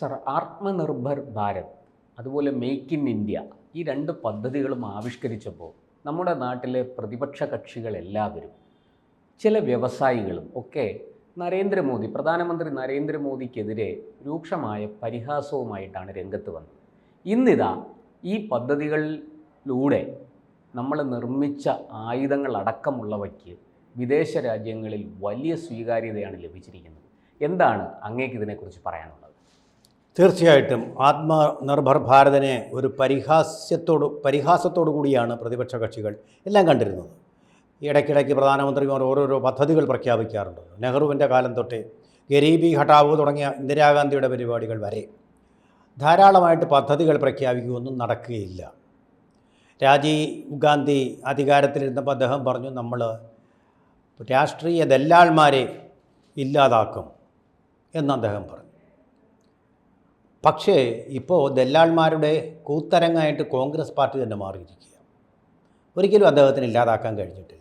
Sir, Atmanirbhar Bharat അതുപോലെ make in India ഈ രണ്ട് പദ്ധതികളും ആവിഷ്കരിച്ചപ്പോൾ നമ്മുടെ നാട്ടിലെ പ്രതിപക്ഷ കക്ഷികളെല്ലാവരും ചില വ്യവസായികളും ഒക്കെ പ്രധാനമന്ത്രി നരേന്ദ്രമോദിക്കെതിരെ രൂക്ഷമായ പരിഹാസവുമായിട്ടാണ് രംഗത്ത് വന്നത്. ഇന്നിതാ ഈ പദ്ധതികളിലൂടെ നമ്മൾ നിർമ്മിച്ച ആയുധങ്ങളടക്കമുള്ളവയ്ക്ക് വിദേശ രാജ്യങ്ങളിൽ വലിയ സ്വീകാര്യതയാണ് ലഭിച്ചിരിക്കുന്നത്. എന്താണ് അങ്ങേക്ക് ഇതിനെക്കുറിച്ച് പറയാനുള്ളത്? തീർച്ചയായിട്ടും ആത്മനിർഭർ ഭാരതിനെ ഒരു പരിഹാസത്തോടു കൂടിയാണ് പ്രതിപക്ഷ കക്ഷികൾ എല്ലാം കണ്ടിരുന്നത്. ഇടയ്ക്കിടയ്ക്ക് പ്രധാനമന്ത്രിമാർ ഓരോരോ പദ്ധതികൾ പ്രഖ്യാപിക്കാറുണ്ട്. നെഹ്റുവിൻ്റെ കാലം തൊട്ടേ ഗരീബി ഹഠാവോ തുടങ്ങിയ ഇന്ദിരാഗാന്ധിയുടെ പരിപാടികൾ വരെ ധാരാളമായിട്ട് പദ്ധതികൾ പ്രഖ്യാപിക്കുകയൊന്നും നടക്കുകയില്ല. രാജീവ് ഗാന്ധി അധികാരത്തിലിരുന്നപ്പോൾ അദ്ദേഹം പറഞ്ഞു, നമ്മൾ രാഷ്ട്രീയ ദല്ലാൾമാരെ ഇല്ലാതാക്കും എന്ന് അദ്ദേഹം പറഞ്ഞു. പക്ഷേ ഇപ്പോൾ ദല്ലാൾമാരുടെ കൂത്തരങ്ങായിട്ട് കോൺഗ്രസ് പാർട്ടി തന്നെ മാറിയിരിക്കുക. ഒരിക്കലും അദ്ദേഹത്തിന് ഇല്ലാതാക്കാൻ കഴിഞ്ഞിട്ടില്ല.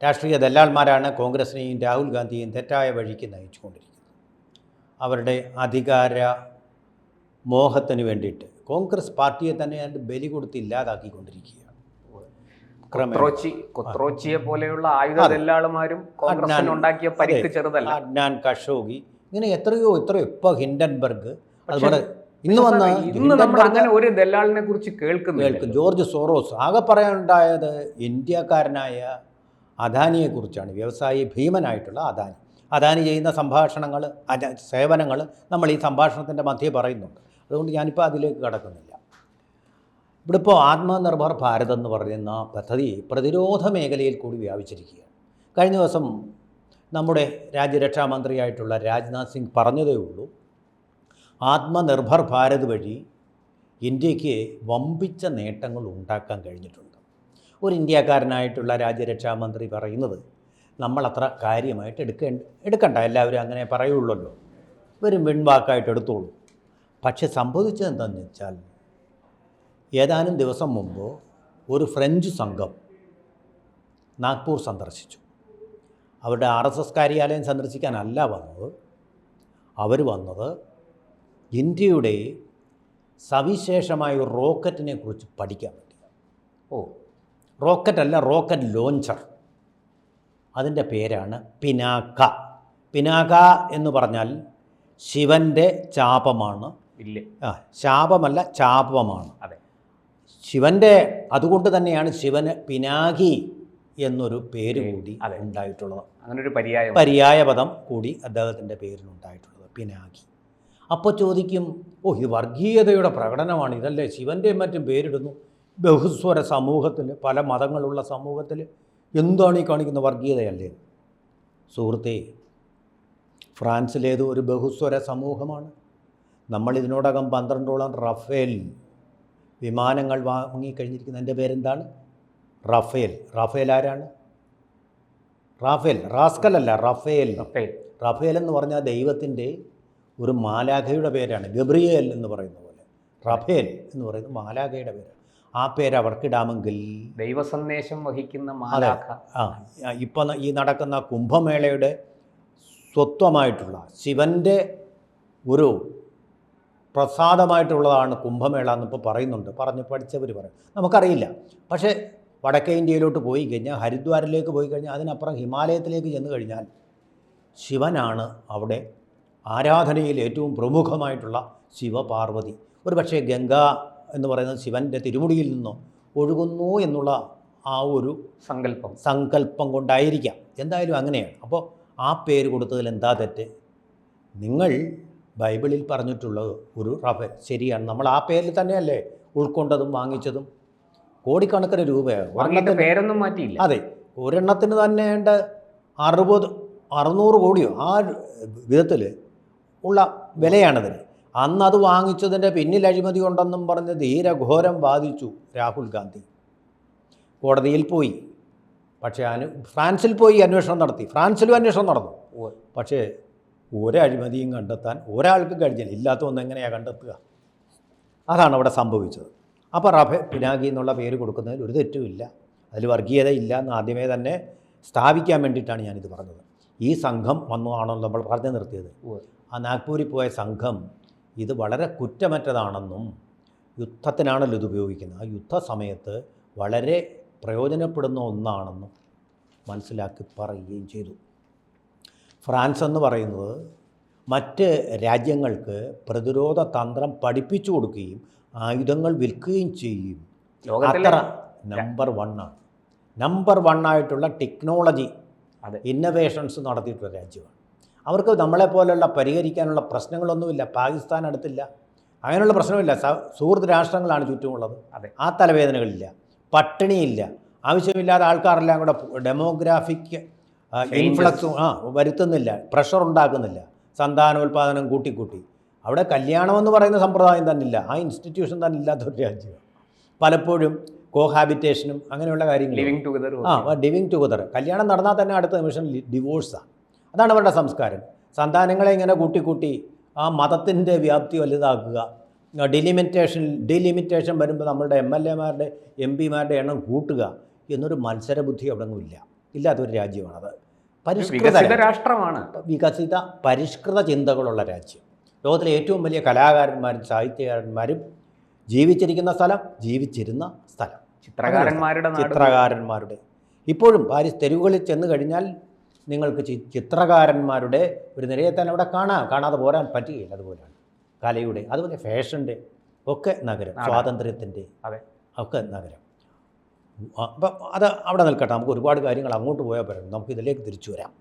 രാഷ്ട്രീയ ദല്ലാൾമാരാണ് കോൺഗ്രസിനെയും രാഹുൽ ഗാന്ധിയെയും തെറ്റായ വഴിക്ക് നയിച്ചുകൊണ്ടിരിക്കുന്നത്. അവരുടെ അധികാര മോഹത്തിന് വേണ്ടിയിട്ട് കോൺഗ്രസ് പാർട്ടിയെ തന്നെ ബലി കൊടുത്ത് ഇല്ലാതാക്കിക്കൊണ്ടിരിക്കുകയാണ്. കൊത്രോച്ചിയെ പോലെയുള്ള ആയുധ ദല്ലാളുമാരും കോൺഗ്രസിനുണ്ടാക്കിയ പരിക്ക് ചെറുതല്ല. അഡ്നാൻ ഖഷോഗി, ഇങ്ങനെ എത്രയോ ഇപ്പോൾ ഹിൻഡൻബർഗ്, അതുപോലെ ഇന്ന് നമ്മൾ അങ്ങനെ ഒരു ദല്ലാളിനെ കുറിച്ച് കേൾക്കും. George Soros. ആകെ പറയാനുണ്ടായത് ഇന്ത്യക്കാരനായ അദാനിയെക്കുറിച്ചാണ്. വ്യവസായി ഭീമനായിട്ടുള്ള അദാനി ചെയ്യുന്ന സേവനങ്ങൾ നമ്മൾ ഈ സംഭാഷണത്തിൻ്റെ മധ്യേ പറയുന്നുണ്ട്. അതുകൊണ്ട് ഞാനിപ്പോൾ അതിലേക്ക് കടക്കുന്നില്ല. ഇവിടെ ഇപ്പോൾ ആത്മനിർഭർ ഭാരത് എന്ന് പറയുന്ന പദ്ധതി പ്രതിരോധ മേഖലയിൽ കൂടി വ്യാപിച്ചിരിക്കുകയാണ്. കഴിഞ്ഞ ദിവസം നമ്മുടെ രാജ്യരക്ഷാ മന്ത്രിയായിട്ടുള്ള രാജ്നാഥ് സിംഗ് പറഞ്ഞതേ ഉള്ളൂ, ആത്മനിർഭർ ഭാരത് വഴി ഇന്ത്യക്ക് വമ്പിച്ച നേട്ടങ്ങൾ ഉണ്ടാക്കാൻ കഴിഞ്ഞിട്ടുണ്ട്. ഒരു ഇന്ത്യക്കാരനായിട്ടുള്ള രാജ്യരക്ഷാ മന്ത്രി പറയുന്നത് നമ്മളത്ര കാര്യമായിട്ട് എടുക്കണ്ട, എല്ലാവരും അങ്ങനെ പറയുള്ളല്ലോ, വെറും വെൺവാക്കായിട്ട് എടുത്തോളൂ. പക്ഷെ സംഭവിച്ചത് എന്താണെന്ന് വെച്ചാൽ, ഏതാനും ദിവസം മുമ്പ് ഒരു ഫ്രഞ്ച് സംഘം നാഗ്പൂർ സന്ദർശിച്ചു. അവരുടെ RSS കാര്യാലയം സന്ദർശിക്കാനല്ല വന്നത്. അവർ വന്നത് ഇന്ത്യയുടെ സവിശേഷമായ ഒരു റോക്കറ്റിനെ കുറിച്ച് പഠിക്കാൻ വേണ്ടി. റോക്കറ്റല്ല, റോക്കറ്റ് ലോഞ്ചർ. അതിൻ്റെ പേരാണ് പിനാക്ക. പിനാക്ക എന്ന് പറഞ്ഞാൽ ശിവൻ്റെ ചാപമാണ്. ശാപമല്ല, ചാപമാണ്. അതെ, ശിവൻ്റെ. അതുകൊണ്ട് തന്നെയാണ് ശിവന് പിനാകി എന്നൊരു പേര് കൂടി ഉണ്ടായിട്ടുള്ളത്. അങ്ങനെ ഒരു പര്യായ പദം കൂടി അദ്ദേഹത്തിൻ്റെ പേരിലുണ്ടായിട്ടുള്ളത്, പിനാകി. അപ്പോൾ ചോദിക്കും, ഇത് വർഗീയതയുടെ പ്രകടനമാണ്, ഇതല്ലേ ശിവൻ്റെയും മറ്റും പേരിടുന്നു. ബഹുസ്വര സമൂഹത്തിൽ, പല മതങ്ങളുള്ള സമൂഹത്തിൽ എന്താണ് ഈ കാണിക്കുന്ന വർഗീയതയല്ലേ? സുഹൃത്തേ, ഫ്രാൻസിലേത് ഒരു ബഹുസ്വര സമൂഹമാണ്. നമ്മൾ ഇതിനോടകം 12ഓളം റഫേൽ വിമാനങ്ങൾ വാങ്ങിക്കഴിഞ്ഞിരിക്കുന്നത്. എൻ്റെ പേരെന്താണ്? റഫേൽ. റഫേൽ ആരാണ്? റാസ്കലല്ല, റഫേൽ. റഫേൽ എന്ന് പറഞ്ഞാൽ ദൈവത്തിൻ്റെ ഒരു മാലാഖയുടെ പേരാണ്. ഗബ്രിയേൽ എന്ന് പറയുന്ന പോലെ റഫേൽ എന്ന് പറയുന്നത് മാലാഖയുടെ പേരാണ്. ആ പേര് അവർക്കിടാമെങ്കിൽ ദൈവസന്ദേശം വഹിക്കുന്ന മാലാഖ. ഇപ്പം ഈ നടക്കുന്ന കുംഭമേളയുടെ സ്വത്വമായിട്ടുള്ള ശിവൻ്റെ ഒരു പ്രസാദമായിട്ടുള്ളതാണ് കുംഭമേള എന്നിപ്പോൾ പറയുന്നുണ്ട്. പഠിച്ചവർ പറയും, നമുക്കറിയില്ല. പക്ഷേ വടക്കേ ഇന്ത്യയിലോട്ട് പോയി കഴിഞ്ഞാൽ, ഹരിദ്വാറിലേക്ക് പോയി കഴിഞ്ഞാൽ, അതിനപ്പുറം ഹിമാലയത്തിലേക്ക് ചെന്ന് കഴിഞ്ഞാൽ ശിവനാണ് അവിടെ ആരാധനയിൽ ഏറ്റവും പ്രമുഖമായിട്ടുള്ള ശിവപാർവതി. ഒരു പക്ഷേ ഗംഗ എന്ന് പറയുന്നത് ശിവൻ്റെ തിരുമുടിയിൽ നിന്നോ ഒഴുകുന്നു എന്നുള്ള ആ ഒരു സങ്കല്പം കൊണ്ടായിരിക്കാം. എന്തായാലും അങ്ങനെയാണ്. അപ്പോൾ ആ പേര് കൊടുത്തതിൽ എന്താ തെറ്റ്? നിങ്ങൾ ബൈബിളിൽ പറഞ്ഞിട്ടുള്ളത് ഒരു റഫേൽ ശരിയാണ്. നമ്മൾ ആ പേരിൽ തന്നെയല്ലേ ഉൾക്കൊണ്ടതും വാങ്ങിച്ചതും. കോടിക്കണക്കിന് രൂപയാണ്. പേരൊന്നും മാറ്റിയില്ല. അതെ, ഒരെണ്ണത്തിന് തന്നെ 600 കോടിയോ ആ വിധത്തിൽ ഉള്ള വിലയാണതിന്. അന്ന് അത് വാങ്ങിച്ചതിൻ്റെ പിന്നിൽ അഴിമതി ഉണ്ടെന്നും പറഞ്ഞ് ധീരഘോരം ബാധിച്ചു രാഹുൽ ഗാന്ധി. കോടതിയിൽ പോയി. പക്ഷേ ഫ്രാൻസിൽ പോയി അന്വേഷണം നടത്തി. ഫ്രാൻസിലും അന്വേഷണം നടന്നു. പക്ഷേ ഒരഴിമതിയും കണ്ടെത്താൻ ഒരാൾക്ക് കഴിഞ്ഞില്ല. ഇല്ലാത്തതൊന്നും എങ്ങനെയാണ് കണ്ടെത്തുക? അതാണ് അവിടെ സംഭവിച്ചത്. അപ്പോൾ പിനാകി എന്നുള്ള പേര് കൊടുക്കുന്നതിൽ ഒരു തെറ്റുമില്ല, അതിൽ വർഗീയതയില്ല എന്ന് ആദ്യമേ തന്നെ സ്ഥാപിക്കാൻ വേണ്ടിയിട്ടാണ് ഞാനിത് പറഞ്ഞത്. ഈ സംഘം വന്നതാണോ നമ്മൾ പറഞ്ഞു നിർത്തിയത്. ആ നാഗ്പൂരിൽ പോയ സംഘം ഇത് വളരെ കുറ്റമറ്റതാണെന്നും യുദ്ധത്തിനാണല്ലോ ഇത് ഉപയോഗിക്കുന്നത്, ആ യുദ്ധസമയത്ത് വളരെ പ്രയോജനപ്പെടുന്ന ഒന്നാണെന്നും മനസ്സിലാക്കി പറയുകയും ചെയ്തു. ഫ്രാൻസ് എന്ന് പറയുന്നത് മറ്റ് രാജ്യങ്ങൾക്ക് പ്രതിരോധ തന്ത്രം പഠിപ്പിച്ചു കൊടുക്കുകയും ആയുധങ്ങൾ വിൽക്കുകയും ചെയ്യും. അത്ര നമ്പർ 1 ആണ്. നമ്പർ 1 ആയിട്ടുള്ള ടെക്നോളജി ഇന്നൊവേഷൻസ് നടത്തിയിട്ടുള്ള രാജ്യമാണ്. അവർക്ക് നമ്മളെപ്പോലുള്ള പരിഹരിക്കാനുള്ള പ്രശ്നങ്ങളൊന്നുമില്ല. പാകിസ്ഥാൻ അടുത്തില്ല, അങ്ങനെയുള്ള പ്രശ്നമില്ല. സുഹൃത്ത് രാഷ്ട്രങ്ങളാണ് ചുറ്റുമുള്ളത്. ആ തലവേദനകളില്ല, പട്ടിണിയില്ല, ആവശ്യമില്ലാതെ ആൾക്കാരെല്ലാം കൂടെ ഡെമോഗ്രാഫിക് ഇൻഫ്ലക്സും വരുത്തുന്നില്ല, പ്രഷർ ഉണ്ടാക്കുന്നില്ല, സന്താനോൽപാദനം കൂട്ടിക്കൂട്ടി. അവിടെ കല്യാണമെന്ന് പറയുന്ന സമ്പ്രദായം തന്നെ ഇല്ല, ആ ഇൻസ്റ്റിറ്റ്യൂഷൻ തന്നെ ഇല്ലാത്തൊരു രാജ്യമാണ്. പലപ്പോഴും കോഹാബിറ്റേഷനും അങ്ങനെയുള്ള കാര്യങ്ങൾ, ലിവിങ് ടുഗദർ. കല്യാണം നടന്നാൽ തന്നെ അടുത്ത നിമിഷം ഡിവോഴ്സാണ്. അതാണ് അവരുടെ സംസ്കാരം. സന്താനങ്ങളെ ഇങ്ങനെ കൂട്ടിക്കൂട്ടി ആ മതത്തിൻ്റെ വ്യാപ്തി വലുതാക്കുക. ഡിലിമിറ്റേഷൻ വരുമ്പോൾ നമ്മളുടെ MLA-മാരുടെ MP-മാരുടെ എണ്ണം കൂട്ടുക എന്നൊരു മത്സരബുദ്ധി അവിടെ ഒന്നും ഇല്ലാത്തൊരു രാജ്യമാണത്. പരിഷ്കൃത രാഷ്ട്രമാണ്, വികസിത പരിഷ്കൃത ചിന്തകളുള്ള രാജ്യം. ലോകത്തിലെ ഏറ്റവും വലിയ കലാകാരന്മാരും സാഹിത്യകാരന്മാരും ജീവിച്ചിരുന്ന സ്ഥലം, ചിത്രകാരന്മാരുടെ ഇപ്പോഴും പാരീസ് തെരുവുകളിൽ ചെന്ന് കഴിഞ്ഞാൽ നിങ്ങൾക്ക് ചിത്രകാരന്മാരുടെ ഒരു നിരയെ തന്നെ അവിടെ കാണാതെ പോരാൻ പറ്റുകയില്ല. അതുപോലെയാണ് കലയുടെ, അതുപോലെ ഫാഷൻ്റെ ഒക്കെ നഗരം, സ്വാതന്ത്ര്യത്തിൻ്റെ ഒക്കെ നഗരം. അപ്പം അത് അവിടെ നിൽക്കട്ടെ, നമുക്ക് ഒരുപാട് കാര്യങ്ങൾ അങ്ങോട്ട് പോയാൽ പറയാം, നമുക്ക് ഇതിലേക്ക് തിരിച്ചു വരാം.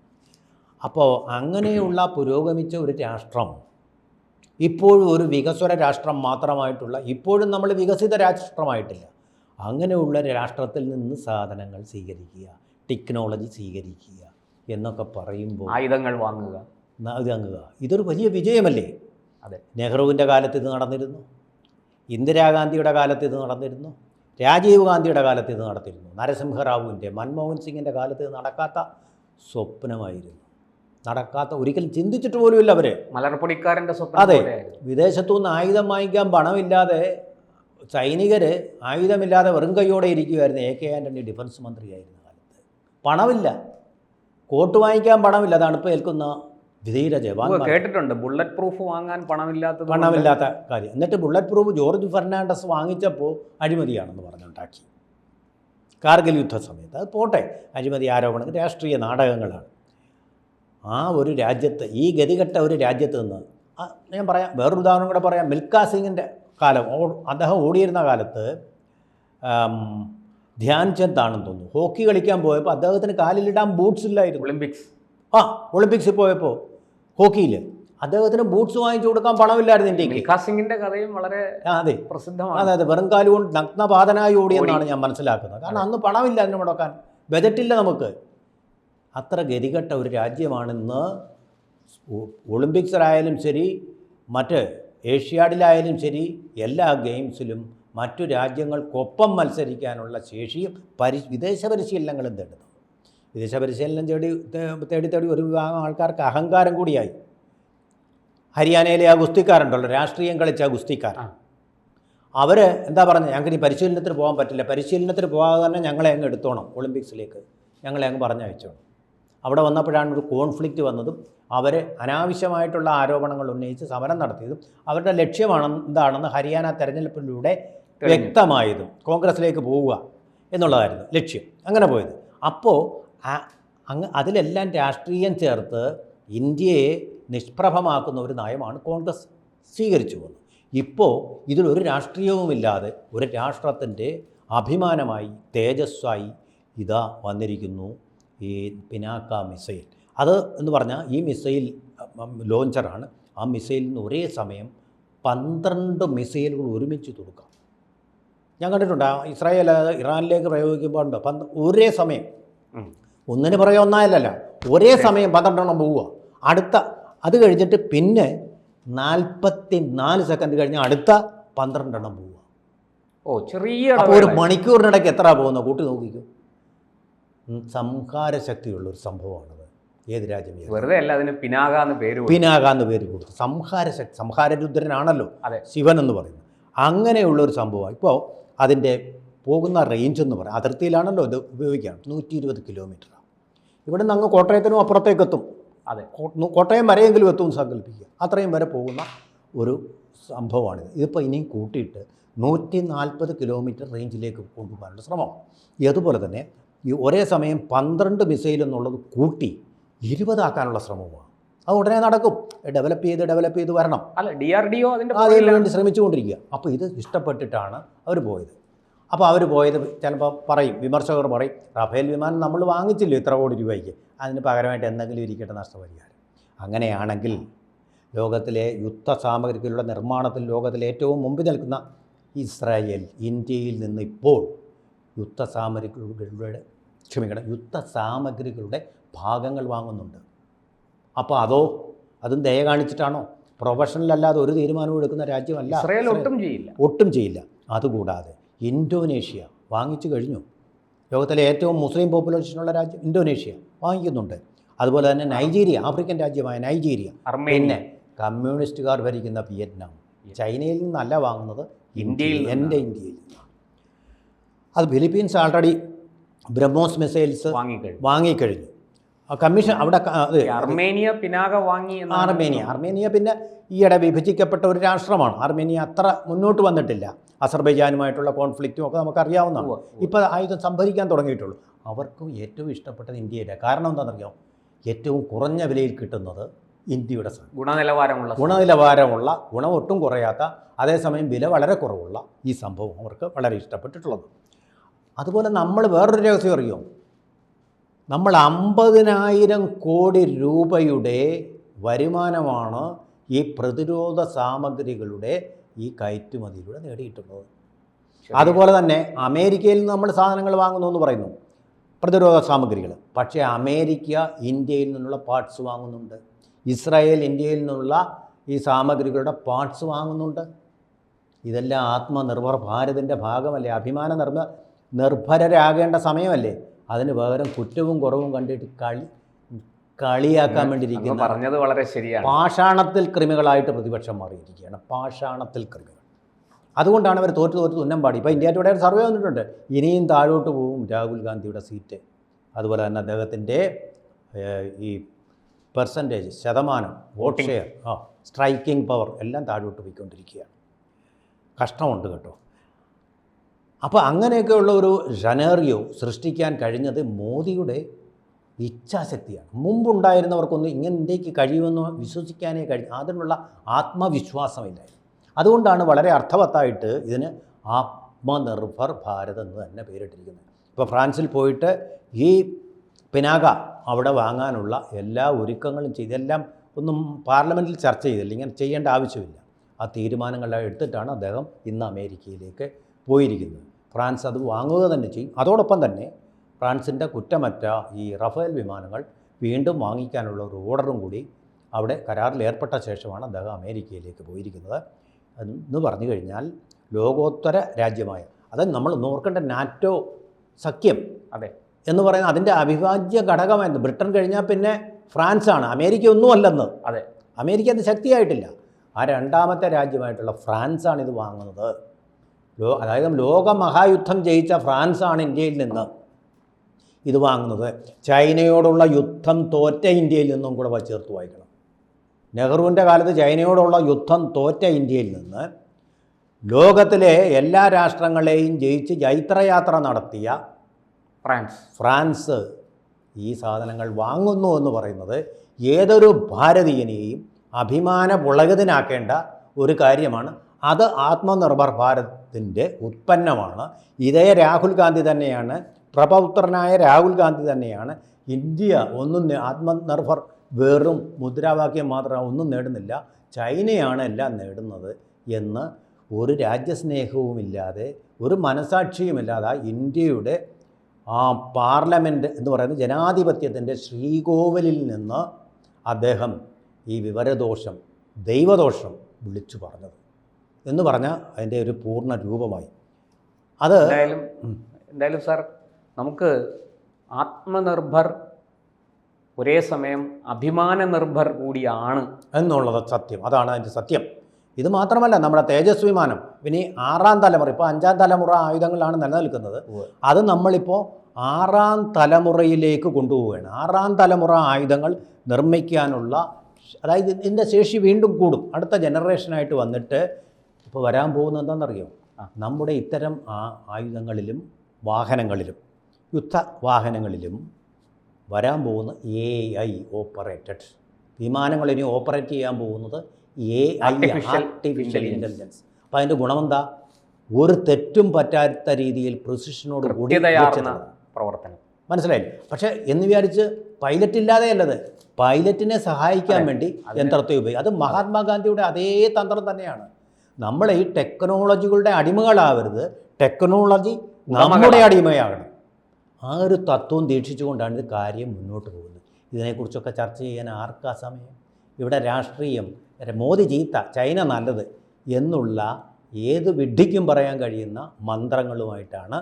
അപ്പോൾ അങ്ങനെയുള്ള പുരോഗമിച്ച ഒരു രാഷ്ട്രം ഇപ്പോഴും ഒരു വികസ്വര രാഷ്ട്രം മാത്രമായിട്ടുള്ള, ഇപ്പോഴും നമ്മൾ വികസിത രാഷ്ട്രമായിട്ടില്ല, അങ്ങനെയുള്ള രാഷ്ട്രത്തിൽ നിന്ന് സാധനങ്ങൾ സ്വീകരിക്കുക, ടെക്നോളജി സ്വീകരിക്കുക എന്നൊക്കെ പറയുമ്പോൾ ആയുധങ്ങൾ വാങ്ങുക, ഇതൊരു വലിയ വിജയമല്ലേ? നെഹ്റുവിൻ്റെ കാലത്ത് ഇത് നടന്നിരുന്നു, ഇന്ദിരാഗാന്ധിയുടെ കാലത്ത് ഇത് നടന്നിരുന്നു, രാജീവ് ഗാന്ധിയുടെ കാലത്ത് ഇത് നടത്തിയിരുന്നു, നരസിംഹറാവുവിൻ്റെ, മൻമോഹൻ സിംഗിൻ്റെ കാലത്ത് ഇത് നടക്കാത്ത സ്വപ്നമായിരുന്നു. ഒരിക്കലും ചിന്തിച്ചിട്ട് പോലുമില്ല അവർ. മലർപ്പൊടിക്കാരൻ്റെ സ്വപ്നം. അതെ, വിദേശത്തുനിന്ന് ആയുധം വാങ്ങിക്കാൻ പണമില്ലാതെ സൈനികർ ആയുധമില്ലാതെ വെറും കൈയോടെ ഇരിക്കുമായിരുന്നു. AK ആൻ്റണി ഡിഫൻസ് മന്ത്രിയായിരുന്ന കാലത്ത് പണമില്ല, കോട്ട് വാങ്ങിക്കാൻ പണമില്ല, തണുപ്പ് ഏൽക്കുന്ന ധീര ജവാൻ. കേട്ടിട്ടുണ്ട് ബുള്ളറ്റ് പ്രൂഫ് വാങ്ങാൻ പണമില്ലാത്ത കാര്യം. എന്നിട്ട് ബുള്ളറ്റ് പ്രൂഫ് ജോർജ് ഫെർണാണ്ടസ് വാങ്ങിച്ചപ്പോൾ അഴിമതിയാണെന്ന് പറഞ്ഞുണ്ടാക്കി കാർഗിൽ യുദ്ധസമയത്ത്. അത് പോട്ടെ, അഴിമതി ആരോപണങ്ങൾ രാഷ്ട്രീയ നാടകങ്ങളാണ്. ആ ഒരു രാജ്യത്ത്, ഈ ഗതികെട്ട ഒരു രാജ്യത്ത് നിന്ന് ഞാൻ പറയാം, വേറൊരു ഉദാഹരണം കൂടെ പറയാം. മിൽഖാ സിംഗിൻ്റെ കാലം, അദ്ദേഹം ഓടിയിരുന്ന കാലത്ത് ധ്യാൻ ചന്ദ് ആണെന്ന് തോന്നുന്നു, ഹോക്കി കളിക്കാൻ പോയപ്പോൾ അദ്ദേഹത്തിന് കാലിലിടാൻ ബൂട്ട്സ് ഇല്ലായിരുന്നു. ഒളിമ്പിക്സിൽ പോയപ്പോൾ ഹോക്കിയിൽ അദ്ദേഹത്തിന് ബൂട്ട്സ് വാങ്ങിച്ചു കൊടുക്കാൻ പണമില്ലായിരുന്നു ഇന്ത്യക്ക്. മിൽഖാ സിംഗിൻ്റെ കഥയും വളരെ പ്രസിദ്ധമാണ്. അതെ, വെറും കാലുകൊണ്ട് നഗ്നപാതനായി ഓടിയെന്നാണ് ഞാൻ മനസ്സിലാക്കുന്നത്. കാരണം അന്ന് പണമില്ല അതിന് മുടക്കാൻ, ബജറ്റില്ല നമുക്ക്. അത്ര ഗതികെട്ട ഒരു രാജ്യമാണെന്ന് ഒളിമ്പിക്സിലായാലും ശരി, മറ്റ് ഏഷ്യാഡിലായാലും ശരി, എല്ലാ ഗെയിംസിലും മറ്റു രാജ്യങ്ങൾക്കൊപ്പം മത്സരിക്കാനുള്ള ശേഷിയും വിദേശ പരിശീലനങ്ങളും തേടുന്നു. വിദേശ പരിശീലനം തേടി ഒരു വിഭാഗം ആൾക്കാർക്ക് അഹങ്കാരം കൂടിയായി. ഹരിയാനയിലെ ആ ഗുസ്തിക്കാരുണ്ടല്ലോ, രാഷ്ട്രീയം കളിച്ച ആ ഗുസ്തിക്കാരൻ, അവർ എന്താ പറഞ്ഞത്, ഞങ്ങൾക്ക് ഇനി പരിശീലനത്തിന് പോകാൻ പറ്റില്ല, പരിശീലനത്തിന് പോകാതെ തന്നെ ഞങ്ങളെ അങ്ങ് എടുത്തോണം, ഒളിമ്പിക്സിലേക്ക് ഞങ്ങളെ അങ്ങ് പറഞ്ഞയച്ചോണം. അവിടെ വന്നപ്പോഴാണ് ഒരു കോൺഫ്ലിക്റ്റ് വന്നതും അവർ അനാവശ്യമായിട്ടുള്ള ആരോപണങ്ങൾ ഉന്നയിച്ച് സമരം നടത്തിയതും അവരുടെ ലക്ഷ്യമാണ് എന്താണെന്ന് ഹരിയാന തെരഞ്ഞെടുപ്പിലൂടെ വ്യക്തമായതും കോൺഗ്രസിലേക്ക് പോവുക എന്നുള്ളതായിരുന്നു ലക്ഷ്യം. അങ്ങനെ പോയത്. അപ്പോൾ അതിലെല്ലാം രാഷ്ട്രീയം ചേർത്ത് ഇന്ത്യയെ നിഷ്പ്രഭമാക്കുന്ന ഒരു നയമാണ് കോൺഗ്രസ് സ്വീകരിച്ചു പോകുന്നത്. ഇപ്പോൾ ഇതിലൊരു രാഷ്ട്രീയവുമില്ലാതെ ഒരു രാഷ്ട്രത്തിൻ്റെ അഭിമാനമായി തേജസ്സായി ഇതാ വന്നിരിക്കുന്നു ഈ പിനാക്ക മിസൈൽ. അത് എന്ന് പറഞ്ഞാൽ ഈ മിസൈൽ ലോഞ്ചറാണ്. ആ മിസൈലിൽ നിന്ന് ഒരേ സമയം 12 മിസൈലുകൾ ഒരുമിച്ച് കൊടുക്കാം. ഞാൻ കണ്ടിട്ടുണ്ട്, ഇസ്രായേൽ ഇറാനിലേക്ക് പ്രയോഗിക്കുമ്പോൾ ഉണ്ട് ഒരേ സമയം, ഒന്നിന് പുറകെ ഒന്നായല്ല, ഒരേ സമയം 12 എണ്ണം പോവുക. അത് കഴിഞ്ഞിട്ട് പിന്നെ 44 സെക്കൻഡ് കഴിഞ്ഞ് അടുത്ത 12 എണ്ണം പോവുക. ചെറിയ ഒരു മണിക്കൂറിനിടയ്ക്ക് എത്ര പോകുന്ന കൂട്ടി നോക്കിക്കും. സംഹാരശക്തിയുള്ളൊരു സംഭവമാണത്. ഏത് രാജ്യം വെറുതെ അല്ല അതിന് പിനാകാന്ന് പേര് കൊടുത്തു. സംഹാരശക്തി, സംഹാരരുദ്രനാണല്ലോ ശിവൻ എന്ന് പറയുന്നത്. അങ്ങനെയുള്ള ഒരു സംഭവമാണ്. ഇപ്പോൾ അതിൻ്റെ പോകുന്ന റേഞ്ച് എന്ന് പറയാം, അതിർത്തിയിലാണല്ലോ ഇത് ഉപയോഗിക്കാം, 120 കിലോമീറ്റർ. ഇവിടെ നിന്ന് അങ്ങ് കോട്ടയത്തിനും അപ്പുറത്തേക്ക് എത്തും. കോട്ടയം വരെയെങ്കിലും എത്തും സങ്കല്പിക്കുക. അത്രയും വരെ പോകുന്ന ഒരു സംഭവമാണിത്. ഇതിപ്പോൾ ഇനിയും കൂട്ടിയിട്ട് 140 കിലോമീറ്റർ റേഞ്ചിലേക്ക് കൊണ്ടുപോകാനുള്ള ശ്രമം. അതുപോലെ തന്നെ ഈ ഒരേ സമയം 12 മിസൈൽ എന്നുള്ളത് കൂട്ടി 20 ആക്കാനുള്ള ശ്രമമാണ്. അത് ഉടനെ നടക്കും. ഡെവലപ്പ് ചെയ്ത് വരണം. അല്ല, DRDO അതിന് വേണ്ടി ശ്രമിച്ചുകൊണ്ടിരിക്കുക. അപ്പോൾ ഇത് ഇഷ്ടപ്പെട്ടിട്ടാണ് അവർ പോയത്. അപ്പോൾ അവർ പോയത് ചിലപ്പോൾ പറയും, വിമർശകർ പറയും, റഫേൽ വിമാനം നമ്മൾ വാങ്ങിച്ചില്ലോ ഇത്ര കോടി രൂപയ്ക്ക്, അതിന് പകരമായിട്ട് എന്തെങ്കിലും ഇരിക്കട്ടെ നഷ്ടപരിഹാരം. അങ്ങനെയാണെങ്കിൽ ലോകത്തിലെ യുദ്ധസാമഗ്രികളുടെ നിർമ്മാണത്തിൽ ലോകത്തിലെ ഏറ്റവും മുമ്പിൽ നിൽക്കുന്ന ഇസ്രായേൽ ഇന്ത്യയിൽ നിന്ന് ഇപ്പോൾ യുദ്ധസാമഗ്രികളുടെ ഭാഗങ്ങൾ വാങ്ങുന്നുണ്ട്. അപ്പോൾ അതും ദയ കാണിച്ചിട്ടാണോ? പ്രൊഫഷണൽ അല്ലാതെ ഒരു തീരുമാനവും എടുക്കുന്ന രാജ്യമല്ല ഇസ്രായേൽ. ഒട്ടും ചെയ്യില്ല. അതുകൂടാതെ ഇന്തോനേഷ്യ വാങ്ങിച്ചു കഴിഞ്ഞു. ലോകത്തിലെ ഏറ്റവും മുസ്ലിം പോപ്പുലേഷനുള്ള രാജ്യം ഇന്തോനേഷ്യ വാങ്ങിക്കുന്നുണ്ട്. അതുപോലെ തന്നെ നൈജീരിയ, ആഫ്രിക്കൻ രാജ്യമായ നൈജീരിയ, പിന്നെ കമ്മ്യൂണിസ്റ്റുകാർ ഭരിക്കുന്ന വിയറ്റ്നാം. ചൈനയിൽ നിന്നല്ല വാങ്ങുന്നത്, ഇന്ത്യയിൽ നിന്നാണ്. അത് ഫിലിപ്പീൻസ് ആൾറെഡി ബ്രഹ്മോസ് മിസൈൽസ് വാങ്ങിക്കഴിഞ്ഞു. കമ്മീഷൻ അവിടെ അർമേനിയ അർമേനിയ പിന്നെ ഈയിടെ വിഭജിക്കപ്പെട്ട ഒരു രാഷ്ട്രമാണ്. അർമേനിയ അത്ര മുന്നോട്ട് വന്നിട്ടില്ല. അസർബൈജാനുമായിട്ടുള്ള കോൺഫ്ലിക്റ്റും ഒക്കെ നമുക്കറിയാവുന്നതാണ്. ഇപ്പോൾ ആയുധം സംഭരിക്കാൻ തുടങ്ങിയിട്ടുള്ളൂ. അവർക്കും ഏറ്റവും ഇഷ്ടപ്പെട്ടത് ഇന്ത്യയുടെ. കാരണം എന്താണെന്നറിയാം? ഏറ്റവും കുറഞ്ഞ വിലയിൽ കിട്ടുന്നത് ഇന്ത്യയുടെ ഗുണനിലവാരമുള്ള, ഗുണം ഒട്ടും കുറയാത്ത, അതേസമയം വില വളരെ കുറവുള്ള ഈ സംഭവം അവർക്ക് വളരെ ഇഷ്ടപ്പെട്ടിട്ടുള്ളത്. അതുപോലെ നമ്മൾ വേറൊരു രഹസ്യം അറിയോ? നമ്മൾ 50,000 കോടി രൂപയുടെ വരുമാനമാണ് ഈ പ്രതിരോധ സാമഗ്രികളുടെ ഈ കയറ്റുമതിയിലൂടെ നേടിയിട്ടുള്ളത്. അതുപോലെ തന്നെ അമേരിക്കയിൽ നിന്ന് നമ്മൾ സാധനങ്ങൾ വാങ്ങുന്നു എന്ന് പറയുന്നു, പ്രതിരോധ സാമഗ്രികൾ. പക്ഷേ അമേരിക്ക ഇന്ത്യയിൽ നിന്നുള്ള പാർട്സ് വാങ്ങുന്നുണ്ട്. ഇസ്രായേൽ ഇന്ത്യയിൽ നിന്നുള്ള ഈ സാമഗ്രികളുടെ പാർട്സ് വാങ്ങുന്നുണ്ട്. ഇതെല്ലാം ആത്മനിർഭർ ഭാരതിൻ്റെ ഭാഗമല്ലേ? നിർഭരരാകേണ്ട സമയമല്ലേ? അതിന് പകരം കുറ്റവും കുറവും കണ്ടിട്ട് കളിയാക്കാൻ വേണ്ടിയിരിക്കുന്നു. പറഞ്ഞത് വളരെ ശരിയാണ്. പാഷാണത്തിൽ കൃമികളായിട്ട് പ്രതിപക്ഷം മാറിയിരിക്കുകയാണ്. പാഷാണത്തിൽ കൃമികൾ. അതുകൊണ്ടാണ് അവർ തോറ്റ് തുന്നം പാടി. ഇപ്പോൾ ഇന്ത്യ ടുഡേ സർവേ വന്നിട്ടുണ്ട്, ഇനിയും താഴോട്ട് പോകും രാഹുൽ ഗാന്ധിയുടെ സീറ്റ്. അതുപോലെ തന്നെ അദ്ദേഹത്തിൻ്റെ ഈ പെർസെൻറ്റേജ്, ശതമാനം, വോട്ട് ഷെയർ, സ്ട്രൈക്കിംഗ് പവർ എല്ലാം താഴോട്ട് പോയിക്കൊണ്ടിരിക്കുകയാണ്. കഷ്ടമുണ്ട് കേട്ടോ. അപ്പോൾ അങ്ങനെയൊക്കെയുള്ള ഒരു ജനറിയോ സൃഷ്ടിക്കാൻ കഴിഞ്ഞത് മോദിയുടെ ഇച്ഛാശക്തിയാണ്. മുമ്പുണ്ടായിരുന്നവർക്കൊന്നും ഇങ്ങനെ ഇന്ത്യക്ക് കഴിയുമെന്ന് വിശ്വസിക്കാനേ അതിനുള്ള ആത്മവിശ്വാസമില്ലായിരുന്നു. അതുകൊണ്ടാണ് വളരെ അർത്ഥവത്തായിട്ട് ഇതിന് ആത്മനിർഭർ ഭാരത് എന്ന് തന്നെ പേരിട്ടിരിക്കുന്നത്. ഇപ്പോൾ ഫ്രാൻസിൽ പോയിട്ട് ഈ പിനാക അവിടെ വാങ്ങാനുള്ള എല്ലാ ഒരുക്കങ്ങളും ചെയ്തെല്ലാം ഒന്നും പാർലമെൻറ്റിൽ ചർച്ച ചെയ്തില്ല. ഇങ്ങനെ ചെയ്യേണ്ട ആവശ്യമില്ല. ആ തീരുമാനങ്ങളെല്ലാം എടുത്തിട്ടാണ് അദ്ദേഹം ഇന്ന് അമേരിക്കയിലേക്ക് പോയിരിക്കുന്നത്. ഫ്രാൻസ് അത് വാങ്ങുക തന്നെ ചെയ്യും. അതോടൊപ്പം തന്നെ ഫ്രാൻസിൻ്റെ കുറ്റമറ്റ ഈ റഫേൽ വിമാനങ്ങൾ വീണ്ടും വാങ്ങിക്കാനുള്ള ഒരു ഓർഡറും കൂടി അവിടെ കരാറിൽ ഏർപ്പെട്ട ശേഷമാണ് അദ്ദേഹം അമേരിക്കയിലേക്ക് പോയിരിക്കുന്നത്. എന്ന് പറഞ്ഞു കഴിഞ്ഞാൽ ലോകോത്തര രാജ്യമായ, അത് നമ്മൾ നോക്കേണ്ട നാറ്റോ സഖ്യം എന്ന് പറയുന്നത് അതിൻ്റെ അവിഭാജ്യ ഘടകമായിരുന്നു. ബ്രിട്ടൻ കഴിഞ്ഞാൽ പിന്നെ ഫ്രാൻസാണ്. അമേരിക്ക ഒന്നുമല്ലെന്ന്. അമേരിക്ക അത് ശക്തിയായിട്ടില്ല. ആ രണ്ടാമത്തെ രാജ്യമായിട്ടുള്ള ഫ്രാൻസാണ് ഇത് വാങ്ങുന്നത്. അതായത് ലോകമഹായുദ്ധം ജയിച്ച ഫ്രാൻസാണ് ഇന്ത്യയിൽ നിന്ന് ഇത് വാങ്ങുന്നത്. ചൈനയോടുള്ള യുദ്ധം തോറ്റ ഇന്ത്യയിൽ നിന്നും കൂടെ ചേർത്ത് വായിക്കണം. നെഹ്റുവിൻ്റെ കാലത്ത് ചൈനയോടുള്ള യുദ്ധം തോറ്റ ഇന്ത്യയിൽ നിന്ന് ലോകത്തിലെ എല്ലാ രാഷ്ട്രങ്ങളെയും ജയിച്ച് ജൈത്രയാത്ര നടത്തിയ ഫ്രാൻസ് ഈ സാധനങ്ങൾ വാങ്ങുന്നു എന്ന് പറയുന്നത് ഏതൊരു ഭാരതീയനെയും അഭിമാന പുളകിതനാക്കേണ്ട ഒരു കാര്യമാണ്. അത് ആത്മനിർഭർ ഭാരതിൻ്റെ ഉത്പന്നമാണ്. ഇതേ രാഹുൽ ഗാന്ധി തന്നെയാണ്, പ്രപൗത്രനായ രാഹുൽ ഗാന്ധി തന്നെയാണ് ഇന്ത്യ ഒന്നും ആത്മനിർഭർ വെറും മുദ്രാവാക്യം മാത്രം ഒന്നും നേടുന്നില്ല, ചൈനയാണ് എല്ലാം നേടുന്നത് എന്ന് ഒരു രാജ്യസ്നേഹവുമില്ലാതെ ഒരു മനസാക്ഷിയുമില്ലാതെ ഇന്ത്യയുടെ ആ പാർലമെൻറ്റ് എന്ന് പറയുന്ന ജനാധിപത്യത്തിൻ്റെ ശ്രീകോവിലിൽ നിന്ന് അദ്ദേഹം ഈ വിവരദോഷം, ദൈവദോഷം വിളിച്ചു പറഞ്ഞത് എന്ന് പറഞ്ഞാൽ അതിൻ്റെ ഒരു പൂർണ്ണ രൂപമായി. അത് എന്തായാലും സാർ, നമുക്ക് ആത്മനിർഭർ ഒരേ സമയം അഭിമാന നിർഭർ കൂടിയാണ് എന്നുള്ളത് സത്യം. അതാണ് അതിൻ്റെ സത്യം. ഇത് മാത്രമല്ല, നമ്മുടെ തേജസ് വിമാനം ഇനി 6ാം തലമുറ, ഇപ്പോൾ 5ാം തലമുറ ആയുധങ്ങളാണ് നിലനിൽക്കുന്നത്. അത് നമ്മളിപ്പോൾ 6ാം തലമുറയിലേക്ക് കൊണ്ടുപോവുകയാണ്. 6ാം തലമുറ ആയുധങ്ങൾ നിർമ്മിക്കാനുള്ള അതായത് ഇതിൻ്റെ ശേഷി വീണ്ടും കൂടും. അടുത്ത ജനറേഷനായിട്ട് വന്നിട്ട് ഇപ്പോൾ വരാൻ പോകുന്നത് എന്താണെന്നറിയോ? നമ്മുടെ ഇത്തരം ആയുധങ്ങളിലും വാഹനങ്ങളിലും യുദ്ധ വാഹനങ്ങളിലും വരാൻ പോകുന്ന AI ഓപ്പറേറ്റഡ് വിമാനങ്ങളിനി ഓപ്പറേറ്റ് ചെയ്യാൻ പോകുന്നത് AI ആർട്ടിഫിഷ്യൽ ഇൻ്റലിജൻസ്. അപ്പോൾ അതിൻ്റെ ഗുണമെന്താ? ഒരു തെറ്റും പറ്റാത്ത രീതിയിൽ പ്രിസിഷനോട് കൂടി പ്രവർത്തനം. മനസ്സിലായില്ലേ? പക്ഷേ എന്ന് വിചാരിച്ച് പൈലറ്റ് ഇല്ലാതെയല്ലത്, പൈലറ്റിനെ സഹായിക്കാൻ വേണ്ടി യന്ത്രത്തെ ഉപയോഗിക്കും. അത് മഹാത്മാഗാന്ധിയുടെ അതേ തന്ത്രം തന്നെയാണ്. നമ്മൾ ഈ ടെക്നോളജികളുടെ അടിമകളാവരുത്, ടെക്നോളജി നമ്മുടെ അടിമയാകണം. ആ ഒരു തത്വം ദീക്ഷിച്ചുകൊണ്ടാണ് ഇത് കാര്യം മുന്നോട്ട് പോകുന്നത്. ഇതിനെക്കുറിച്ചൊക്കെ ചർച്ച ചെയ്യാൻ ആർക്കാ സമയം? ഇവിടെ രാഷ്ട്രീയം, മോദി ചീത്ത, ചൈന നല്ലത് എന്നുള്ള ഏത് വിഡ്ഢിക്കും പറയാൻ കഴിയുന്ന മന്ത്രങ്ങളുമായിട്ടാണ്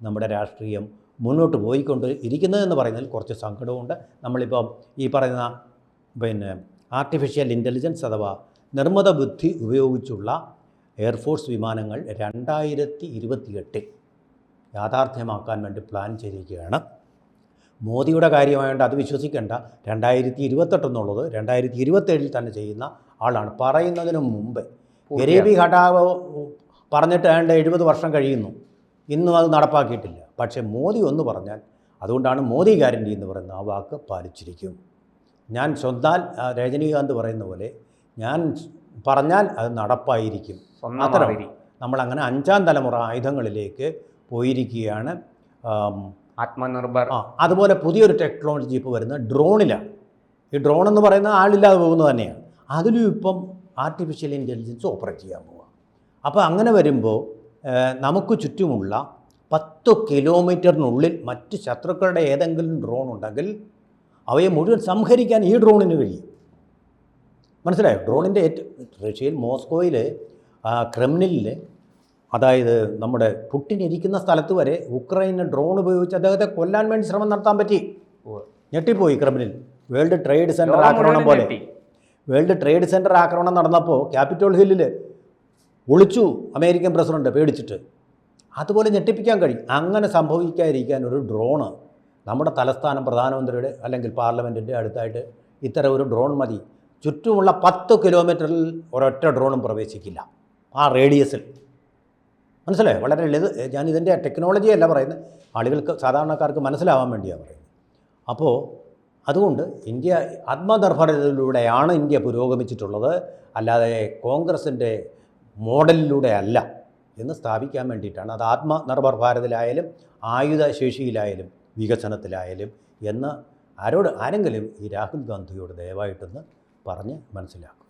നമ്മുടെ രാഷ്ട്രീയം മുന്നോട്ട് പോയിക്കൊണ്ട് ഇരിക്കുന്നതെന്ന് പറയുന്നതിൽ കുറച്ച് സങ്കടമുണ്ട്. നമ്മളിപ്പോൾ ഈ പറയുന്ന ആർട്ടിഫിഷ്യൽ ഇൻ്റലിജൻസ് അഥവാ നിർമ്മിത ബുദ്ധി ഉപയോഗിച്ചുള്ള എയർഫോഴ്സ് വിമാനങ്ങൾ 2028 യാഥാർത്ഥ്യമാക്കാൻ വേണ്ടി പ്ലാൻ ചെയ്തിരിക്കുകയാണ്. മോദിയുടെ കാര്യമായതുകൊണ്ട് അത് വിശ്വസിക്കേണ്ട. 2028 എന്നുള്ളത് 2027 തന്നെ ചെയ്യുന്ന ആളാണ്. പറയുന്നതിന് മുമ്പ് ഗരീബി ഹഠാവ് പറഞ്ഞിട്ട് 70 വർഷം കഴിയുന്നു, ഇന്നും അത് നടപ്പാക്കിയിട്ടില്ല. പക്ഷേ മോദി ഒന്ന് പറഞ്ഞാൽ, അതുകൊണ്ടാണ് മോദി ഗ്യാരണ്ടി എന്ന് പറയുന്ന ആ വാക്ക് പാലിച്ചിരിക്കും. ഞാൻ സ്വന്താൽ രജനീകാന്ത് പറയുന്ന പോലെ ഞാൻ പറഞ്ഞാൽ അത് നടപ്പായിരിക്കും. അത്തരം നമ്മളങ്ങനെ 5ാം തലമുറ ആയുധങ്ങളിലേക്ക് പോയിരിക്കുകയാണ്. ആത്മനിർഭർ. അതുപോലെ പുതിയൊരു ടെക്നോളജി ഇപ്പോൾ വരുന്നത് ഡ്രോണിലാണ്. ഈ ഡ്രോൺ എന്ന് പറയുന്നത് ആളില്ലാതെ പോകുന്നത് തന്നെയാണ്. അതിലും ഇപ്പം ആർട്ടിഫിഷ്യൽ ഇൻ്റലിജൻസ് ഓപ്പറേറ്റ് ചെയ്യാൻ പോവുക. അപ്പോൾ അങ്ങനെ വരുമ്പോൾ നമുക്ക് ചുറ്റുമുള്ള 10 കിലോമീറ്ററിനുള്ളിൽ മറ്റ് ശത്രുക്കളുടെ ഏതെങ്കിലും ഡ്രോൺ ഉണ്ടെങ്കിൽ അവയെ മുഴുവൻ സംഹരിക്കാൻ ഈ ഡ്രോണിന് കഴിയും. മനസ്സിലായോ? ഡ്രോണിൻ്റെ റഷ്യയിൽ മോസ്കോയിൽ ക്രെംലിനിൽ, അതായത് നമ്മുടെ പുടിൻ ഇരിക്കുന്ന സ്ഥലത്ത് വരെ ഉക്രൈന് ഡ്രോൺ ഉപയോഗിച്ച് അദ്ദേഹത്തെ കൊല്ലാൻ വേണ്ടി ശ്രമം നടത്താൻ പറ്റി. ഞെട്ടിപ്പോയി ക്രെംലിൻ. വേൾഡ് ട്രേഡ് സെൻറ്റർ ആക്രമണം പോലെ വേൾഡ് ട്രേഡ് സെൻറ്റർ ആക്രമണം നടന്നപ്പോൾ ക്യാപിറ്റോൾ ഹില്ലിൽ ഒളിച്ചു അമേരിക്കൻ പ്രസിഡന്റ് പേടിച്ചിട്ട്. അതുപോലെ ഞെട്ടിപ്പിക്കാൻ കഴിയും. അങ്ങനെ സംഭവിക്കാതിരിക്കാൻ ഒരു ഡ്രോണ് നമ്മുടെ തലസ്ഥാനം പ്രധാനമന്ത്രിയുടെ അല്ലെങ്കിൽ പാർലമെൻറ്റിൻ്റെ അടുത്തായിട്ട് ഇത്തരം ഒരു ഡ്രോൺ മതി. ചുറ്റുമുള്ള 10 കിലോമീറ്ററിൽ ഒരൊറ്റ ഡ്രോണും പ്രവേശിക്കില്ല ആ റേഡിയസിൽ. മനസ്സിലായോ? വളരെ ഞാനിതിൻ്റെ ടെക്നോളജിയല്ല പറയുന്നത്, ആളുകൾക്ക് സാധാരണക്കാർക്ക് മനസ്സിലാവാൻ വേണ്ടിയാണ് പറയുന്നത്. അപ്പോൾ അതുകൊണ്ട് ഇന്ത്യ ആത്മനിർഭരതയിലൂടെയാണ് ഇന്ത്യ പുരോഗമിച്ചിട്ടുള്ളത്, അല്ലാതെ കോൺഗ്രസിൻ്റെ മോഡലിലൂടെ അല്ല എന്ന് സ്ഥാപിക്കാൻ വേണ്ടിയിട്ടാണ്. അത് ആത്മനിർഭർ ഭാരതിലായാലും ആയുധശേഷിയിലായാലും വികസനത്തിലായാലും എന്ന് ആരെങ്കിലും ഈ രാഹുൽ ഗാന്ധിയോട് ദയവായിട്ടൊന്ന് പറഞ്ഞ് മനസ്സിലാക്കും.